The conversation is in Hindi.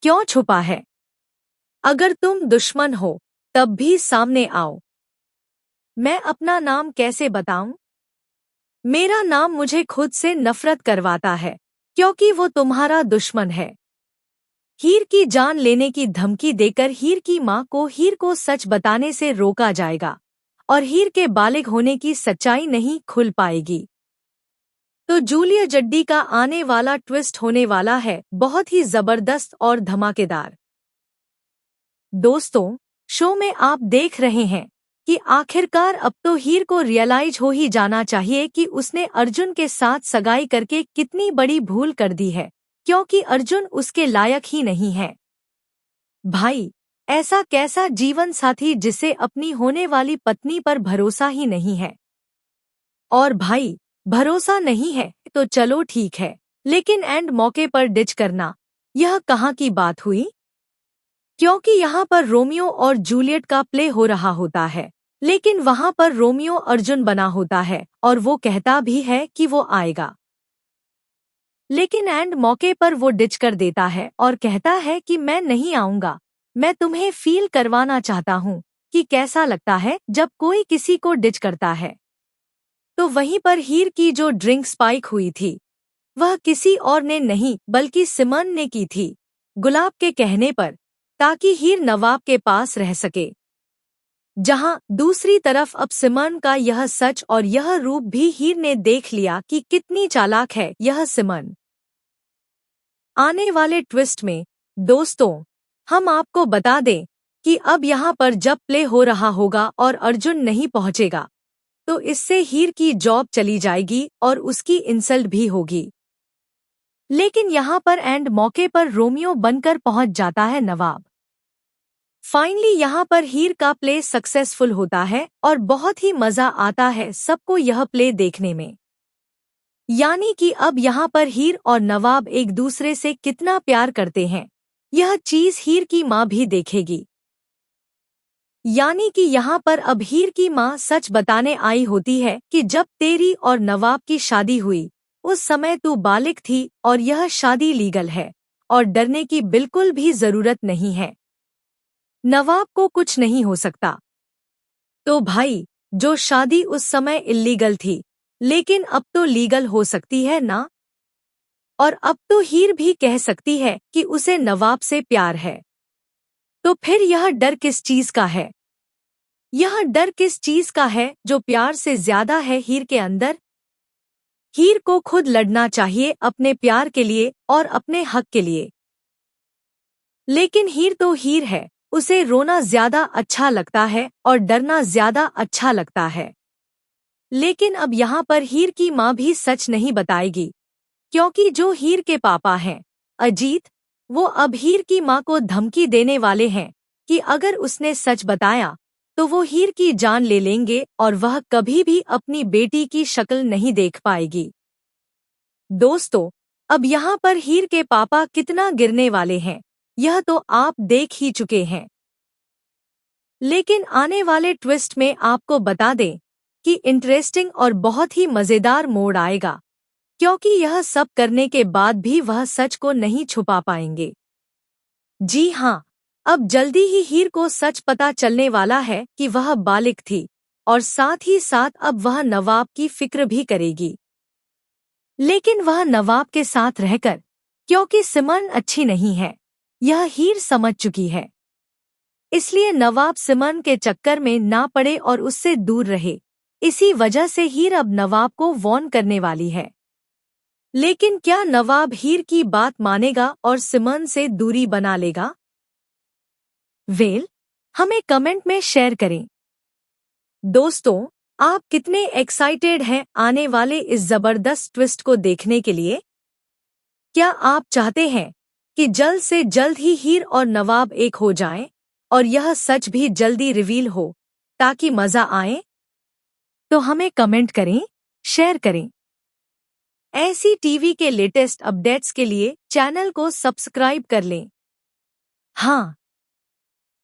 क्यों छुपा है? अगर तुम दुश्मन हो तब भी सामने आओ। मैं अपना नाम कैसे बताऊं? मेरा नाम मुझे खुद से नफरत करवाता है, क्योंकि वो तुम्हारा दुश्मन है। हीर की जान लेने की धमकी देकर हीर की मां को हीर को सच बताने से रोका जाएगा और हीर के बालिग होने की सच्चाई नहीं खुल पाएगी। तो जूलिया जड्डी का आने वाला ट्विस्ट होने वाला है बहुत ही जबरदस्त और धमाकेदार। दोस्तों, शो में आप देख रहे हैं कि आखिरकार अब तो हीर को रियलाइज हो ही जाना चाहिए कि उसने अर्जुन के साथ सगाई करके कितनी बड़ी भूल कर दी है, क्योंकि अर्जुन उसके लायक ही नहीं है। भाई, ऐसा कैसा जीवन साथी जिसे अपनी होने वाली पत्नी पर भरोसा ही नहीं है। और भाई, भरोसा नहीं है तो चलो ठीक है, लेकिन एंड मौके पर डिच करना, यह कहाँ की बात हुई? क्योंकि यहाँ पर रोमियो और जूलियट का प्ले हो रहा होता है, लेकिन वहाँ पर रोमियो अर्जुन बना होता है और वो कहता भी है कि वो आएगा, लेकिन एंड मौके पर वो डिच कर देता है और कहता है कि मैं नहीं आऊंगा। मैं तुम्हें फील करवाना चाहता हूँ कि कैसा लगता है जब कोई किसी को डिच करता है। तो वहीं पर हीर की जो ड्रिंक स्पाइक हुई थी, वह किसी और ने नहीं बल्कि सिमन ने की थी, गुलाब के कहने पर, ताकि हीर नवाब के पास रह सके। जहां दूसरी तरफ अब सिमन का यह सच और यह रूप भी हीर ने देख लिया कि कितनी चालाक है यह सिमन। आने वाले ट्विस्ट में दोस्तों, हम आपको बता दें कि अब यहाँ पर जब प्ले हो रहा होगा और अर्जुन नहीं पहुँचेगा, तो इससे हीर की जॉब चली जाएगी और उसकी इंसल्ट भी होगी। लेकिन यहाँ पर एंड मौके पर रोमियो बनकर पहुँच जाता है नवाब। फाइनली यहाँ पर हीर का प्ले सक्सेसफुल होता है और बहुत ही मजा आता है सबको यह प्ले देखने में। यानी कि अब यहाँ पर हीर और नवाब एक दूसरे से कितना प्यार करते हैं, यह चीज हीर की माँ भी देखेगी। यानी कि यहाँ पर अब हीर की माँ सच बताने आई होती है कि जब तेरी और नवाब की शादी हुई, उस समय तू बालिग थी और यह शादी लीगल है और डरने की बिल्कुल भी जरूरत नहीं है। नवाब को कुछ नहीं हो सकता। तो भाई, जो शादी उस समय इल्लीगल थी, लेकिन अब तो लीगल हो सकती है ना? और अब तो हीर भी कह सकती है कि उसे नवाब से प्यार है। तो फिर यह डर किस चीज का है? यह डर किस चीज का है जो प्यार से ज्यादा है हीर के अंदर? हीर को खुद लड़ना चाहिए अपने प्यार के लिए और अपने हक के लिए। लेकिन हीर तो हीर है, उसे रोना ज्यादा अच्छा लगता है और डरना ज्यादा अच्छा लगता है। लेकिन अब यहाँ पर हीर की माँ भी सच नहीं बताएगी, क्योंकि जो हीर के पापा हैं, अजीत, वो अब हीर की माँ को धमकी देने वाले हैं कि अगर उसने सच बताया तो वो हीर की जान ले लेंगे और वह कभी भी अपनी बेटी की शक्ल नहीं देख पाएगी। दोस्तों, अब यहाँ पर हीर के पापा कितना गिरने वाले हैं, यह तो आप देख ही चुके हैं। लेकिन आने वाले ट्विस्ट में आपको बता दें कि इंटरेस्टिंग और बहुत ही मजेदार मोड़ आएगा, क्योंकि यह सब करने के बाद भी वह सच को नहीं छुपा पाएंगे। जी हाँ, अब जल्दी ही हीर को सच पता चलने वाला है कि वह बालिग थी और साथ ही साथ अब वह नवाब की फिक्र भी करेगी। लेकिन वह नवाब के साथ रहकर, क्योंकि सिमन अच्छी नहीं है, यह हीर समझ चुकी है। इसलिए नवाब सिमन के चक्कर में ना पड़े और उससे दूर रहे। इसी वजह से हीर अब नवाब को वॉर्न करने वाली है। लेकिन क्या नवाब हीर की बात मानेगा और सिमन से दूरी बना लेगा? हमें कमेंट में शेयर करें। दोस्तों, आप कितने एक्साइटेड हैं आने वाले इस जबरदस्त ट्विस्ट को देखने के लिए? क्या आप चाहते हैं कि जल्द से जल्द ही हीर और नवाब एक हो जाएं और यह सच भी जल्दी रिवील हो, ताकि मजा आए? तो हमें कमेंट करें, शेयर करें। ऐसी टीवी के लेटेस्ट अपडेट्स के लिए चैनल को सब्सक्राइब कर लें। हाँ,